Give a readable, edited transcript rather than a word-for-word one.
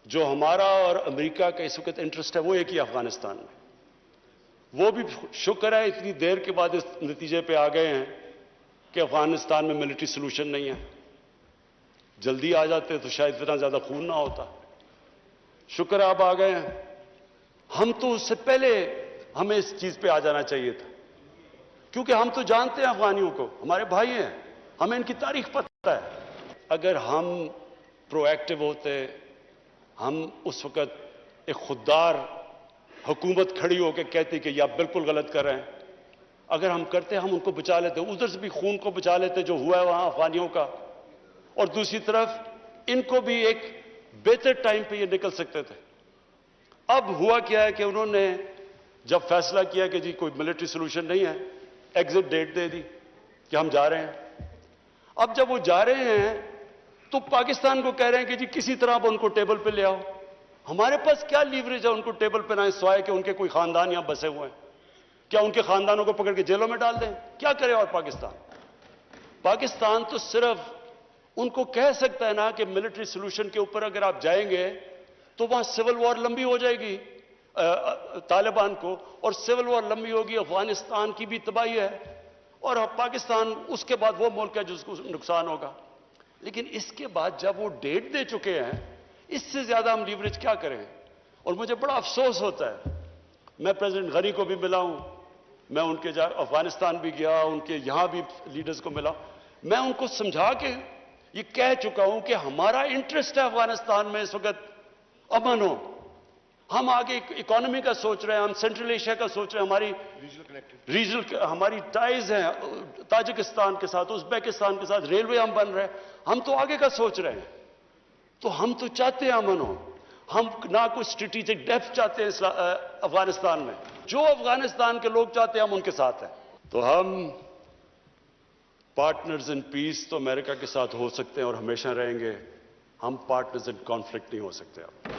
जो हमारा और अमेरिका का इस वक्त इंटरेस्ट है वो एक ही अफगानिस्तान में। वो भी शुक्र है इतनी देर के बाद इस नतीजे पे आ गए हैं कि अफगानिस्तान में मिलिट्री सोल्यूशन नहीं है। जल्दी आ जाते तो शायद इतना ज्यादा खून ना होता। शुक्र अब आ गए हैं। हम तो उससे पहले हमें इस चीज पे आ जाना चाहिए था, क्योंकि हम तो जानते हैं अफगानियों को, हमारे भाई हैं, हमें इनकी तारीख पता है। अगर हम प्रोएक्टिव होते, हम उस वक्त एक खुददार हुकूमत खड़ी होकर कहती कि ये आप बिल्कुल गलत कर रहे हैं, अगर हम करते हम उनको बचा लेते, उधर से भी खून को बचा लेते जो हुआ है वहां अफगानियों का, और दूसरी तरफ इनको भी एक बेहतर टाइम पे ये निकल सकते थे। अब हुआ क्या है कि उन्होंने जब फैसला किया कि जी कोई मिलिट्री सोल्यूशन नहीं है, एग्जिट डेट दे दी कि हम जा रहे हैं। अब जब वो जा रहे हैं तो पाकिस्तान को कह रहे हैं कि जी किसी तरह आप उनको टेबल पे ले आओ। हमारे पास क्या लीवरेज है उनको टेबल पे ना सिवाय कि उनके कोई खानदान यहां बसे हुए हैं? क्या उनके खानदानों को पकड़ के जेलों में डाल दें? क्या करे? और पाकिस्तान तो सिर्फ उनको कह सकता है ना कि मिलिट्री सोल्यूशन के ऊपर अगर आप जाएंगे तो वहां सिविल वॉर लंबी हो जाएगी तालिबान को, और सिविल वॉर लंबी होगी, अफगानिस्तान की भी तबाही है, और पाकिस्तान उसके बाद वो मुल्क है जिसको नुकसान होगा। लेकिन इसके बाद जब वो डेट दे चुके हैं, इससे ज्यादा हम लीवरेज क्या करें? और मुझे बड़ा अफसोस होता है। मैं प्रेसिडेंट गनी को भी मिला हूं, मैं उनके अफगानिस्तान भी गया, उनके यहां भी लीडर्स को मिला। मैं उनको समझा के ये कह चुका हूं कि हमारा इंटरेस्ट है अफगानिस्तान में इस वक्त अमन हो। हम आगे इकोनॉमी का सोच रहे हैं, हम सेंट्रल एशिया का सोच रहे हैं, हमारी रीजनल हमारी टाइज हैं ताजिकिस्तान के साथ, उज्बेकिस्तान के साथ, रेलवे हम बन रहे हैं, हम तो आगे का सोच रहे हैं। तो हम तो चाहते हैं अमन हो, हम ना कोई स्ट्रेटेजिक डेप्थ चाहते हैं अफगानिस्तान में। जो अफगानिस्तान के लोग चाहते हैं हम उनके साथ हैं। तो हम पार्टनर्स इन पीस तो अमेरिका के साथ हो सकते हैं और हमेशा रहेंगे, हम पार्टनर्स इन कॉन्फ्लिक्ट नहीं हो सकते। अब